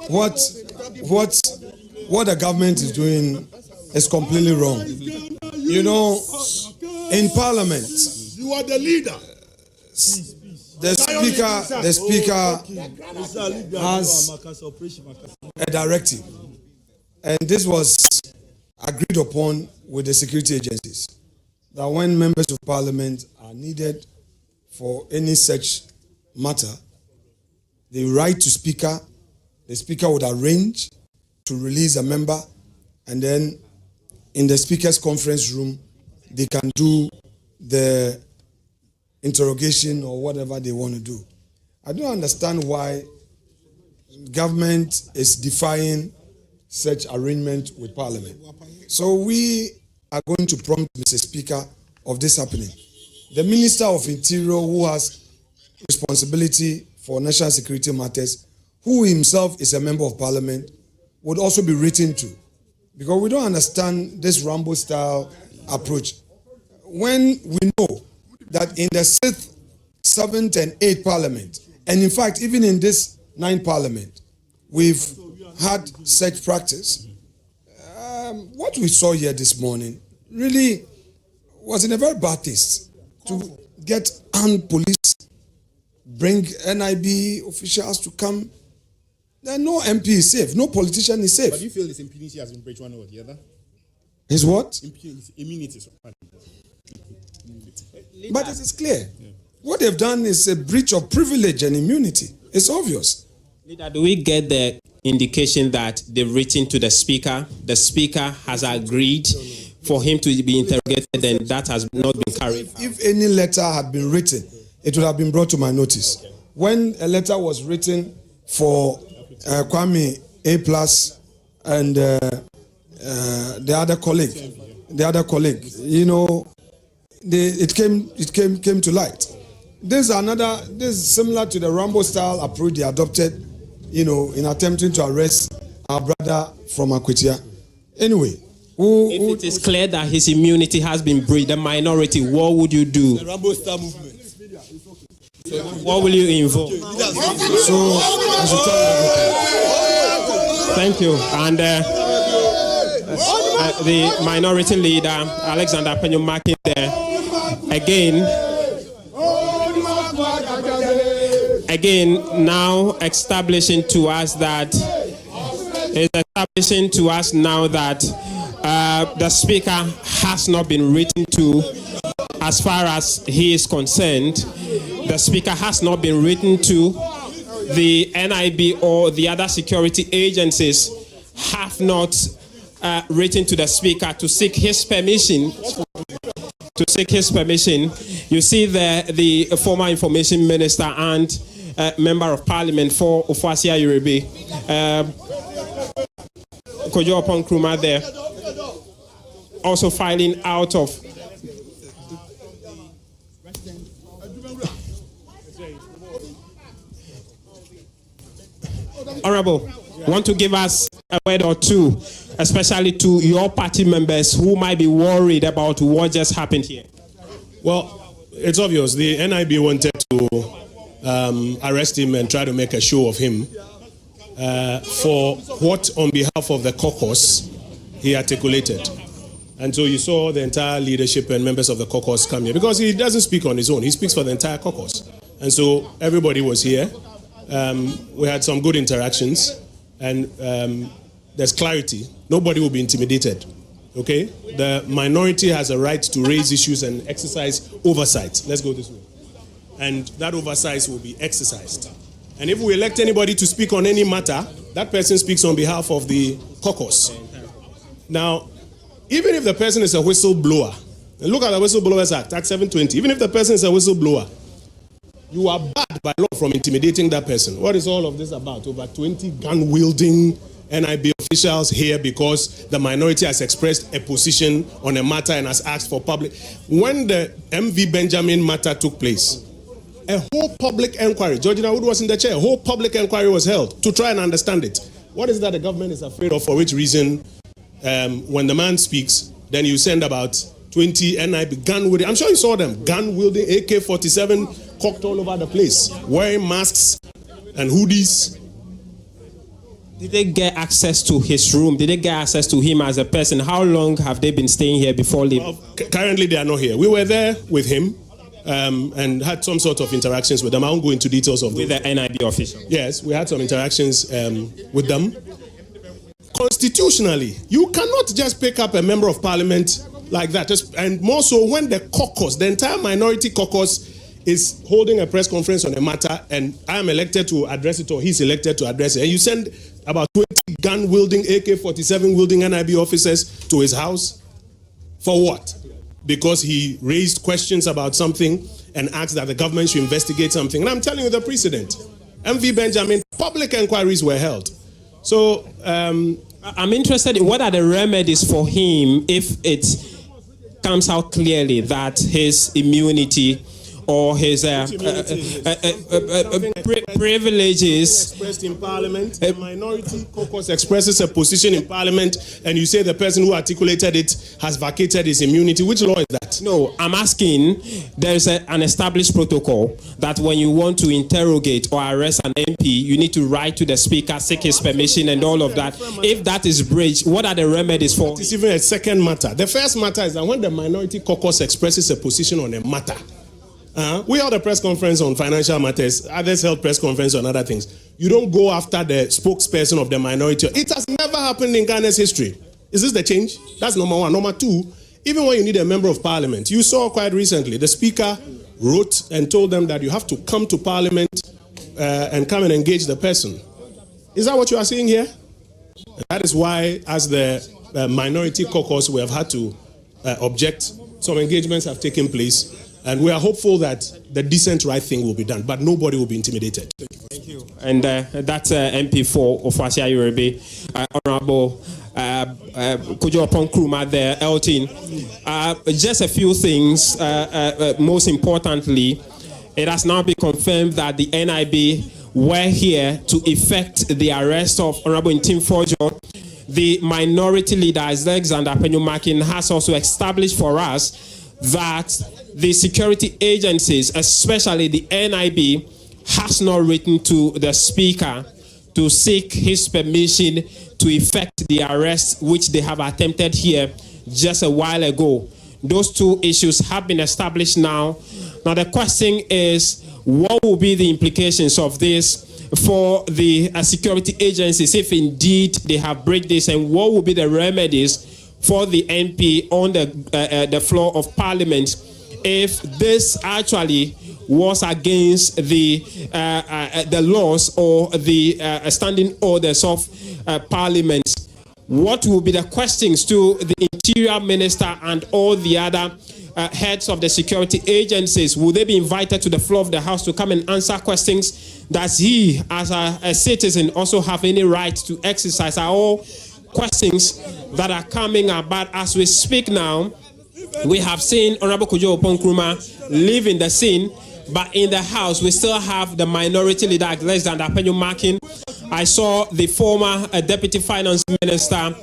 what the government is doing is completely wrong. You know, in Parliament, you are the leader. The speaker has a directive, and this was agreed upon with the security agencies, that when members of Parliament are needed for any such matter, they write to speaker. The speaker would arrange to release a member, and then in the speaker's conference room, they can do the interrogation or whatever they want to do. I don't understand why government is defying such arrangement with Parliament. So we are going to prompt Mr. Speaker of this happening. The Minister of Interior, who has responsibility for national security matters, who himself is a member of Parliament, would also be written to, because we don't understand this Rambo style approach. When we know that in the 6th, 7th, and 8th Parliament, and in fact, even in this 9th Parliament, we've had such practice. What we saw here this morning really was in a very bad taste. To get armed police, bring NIB officials to come. Then no MP is safe, no politician is safe. But do you feel this impunity has been breached one or the other? His what? Immunity. But it is clear. Yeah. What they've done is a breach of privilege and immunity. It's obvious. Leader, do we get the indication that they've written to the speaker? The speaker has agreed for him to be interrogated, and that has not been carried out. If any letter had been written, it would have been brought to my notice. When a letter was written for Kwame A+ and the other colleague, you know, it came to light. This is similar to the Rambo style approach they adopted, you know, in attempting to arrest our brother from Akwetia. Anyway, if it is clear that his immunity has been breached, the minority, what would you do? The Rambo style movement. So what will you invoke? So I should tell you. Thank you. And the minority leader, Alexander Penyo, marking there again, now establishing to us that the speaker has not been written to. As far as he is concerned, the speaker has not been written to. The NIB or the other security agencies have not written to the speaker to seek his permission. You see the former information minister and member of parliament for Ofasia Yoruba, Kojo Upon Krumah there, also filing out of Honorable, want to give us a word or two, especially to your party members who might be worried about what just happened here? Well, it's obvious. The NIB wanted to arrest him and try to make a show of him for what, on behalf of the caucus, he articulated. And so you saw the entire leadership and members of the caucus come here, because he doesn't speak on his own. He speaks for the entire caucus. And so everybody was here. We had some good interactions, and there's clarity. Nobody will be intimidated. Okay? The minority has a right to raise issues and exercise oversight. Let's go this way. And that oversight will be exercised. And if we elect anybody to speak on any matter, that person speaks on behalf of the caucus. Now, even if the person is a whistleblower, and look at the Whistleblowers Act, Act 720, even if the person is a whistleblower, you are barred by law from intimidating that person. What is all of this about? Over 20 gun-wielding NIB officials here because the minority has expressed a position on a matter and has asked for public. When the MV Benjamin matter took place, a whole public inquiry, Georgina Wood was in the chair, a whole public inquiry was held to try and understand it. What is that the government is afraid of? For which reason, when the man speaks, then you send about 20 NIB gun-wielding. I'm sure you saw them, gun-wielding AK-47 cocked all over the place, wearing masks and hoodies. Did they get access to his room? Did they get access to him as a person? How long have they been staying here before leaving? Well, currently, they are not here. We were there with him and had some sort of interactions with them. I won't go into details of With the NIB official? Yes, we had some interactions with them. Constitutionally, you cannot just pick up a member of parliament like that. And more so when the caucus, the entire minority caucus, is holding a press conference on a matter and I am elected to address it or he's elected to address it. And you send about 20 gun-wielding, AK-47-wielding NIB officers to his house. For what? Because he raised questions about something and asked that the government should investigate something. And I'm telling you the precedent. MV Benjamin, public inquiries were held. So I'm interested in what are the remedies for him if it comes out clearly that his immunity or his privileges expressed in parliament. The minority caucus expresses a position in parliament, and you say the person who articulated it has vacated his immunity. Which law is that? No, I'm asking. There's an established protocol that when you want to interrogate or arrest an MP, you need to write to the speaker, seek his permission, and all of that. If that is breached, what are the remedies for? It's even a second matter. The first matter is that when the minority caucus expresses a position on a matter. We held a press conference on financial matters. Others held press conference on other things. You don't go after the spokesperson of the minority. It has never happened in Ghana's history. Is this the change? That's number one. Number two, even when you need a member of parliament, you saw quite recently, the speaker wrote and told them that you have to come to parliament and come and engage the person. Is that what you are seeing here? And that is why, as the minority caucus, we have had to object. Some engagements have taken place. And we are hopeful that the decent right thing will be done, but nobody will be intimidated. Thank you. And that's MP4 of Asia Yoruba, Honorable Kojo Nkrumah there, Elton. Just a few things. Most importantly, it has now been confirmed that the NIB were here to effect the arrest of Honorable Ntim Fordjour. The minority leader, Alexander Penyumakin, has also established for us that the security agencies, especially the NIB, has not written to the speaker to seek his permission to effect the arrest which they have attempted here just a while ago. Those two issues have been established now. Now the question is, what will be the implications of this for the security agencies if indeed they have breached this, and what will be the remedies for the MP on the floor of Parliament if this actually was against the laws or the standing orders of Parliament? What will be the questions to the Interior Minister and all the other heads of the security agencies? Will they be invited to the floor of the House to come and answer questions? Does he, as a citizen, also have any right to exercise? Are all questions that are coming about as we speak now? We have seen Honorable Kojo Nkrumah leaving the scene, but in the House, we still have the minority leader, Alexander Penyumakin. I saw the former Deputy Finance Minister,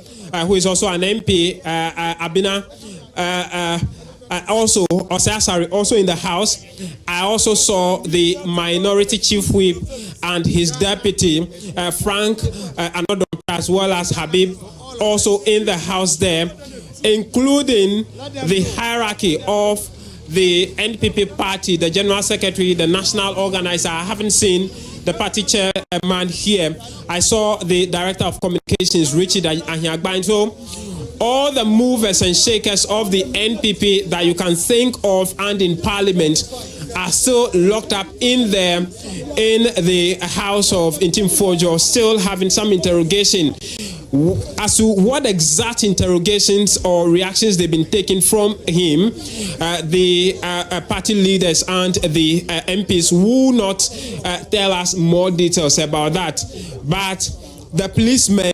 who is also an MP, Abina, also in the House. I also saw the minority chief whip and his deputy, Frank Anodon, as well as Habib, also in the House there, including the hierarchy of the NPP party, the General Secretary, the National Organizer. I haven't seen the party chairman here. I saw the Director of Communications, Richard Ahiagban. So all the movers and shakers of the NPP that you can think of and in Parliament are still locked up in there in the house of Ntim Fordjour, still having some interrogation as to what exact interrogations or reactions they've been taking from him. The party leaders and the MPs will not tell us more details about that. But the policemen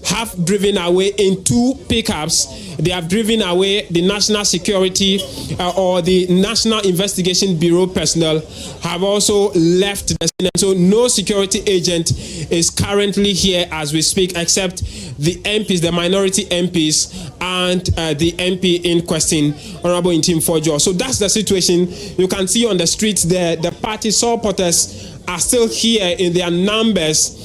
have driven away in two pickups. They have driven away the National Security or the National Investigation Bureau personnel have also left the scene. So no security agent is currently here as we speak, except the MPs, the minority MPs, and the MP in question, Honorable Ntim Fordjour. So that's the situation. You can see on the streets there, the party supporters are still here in their numbers.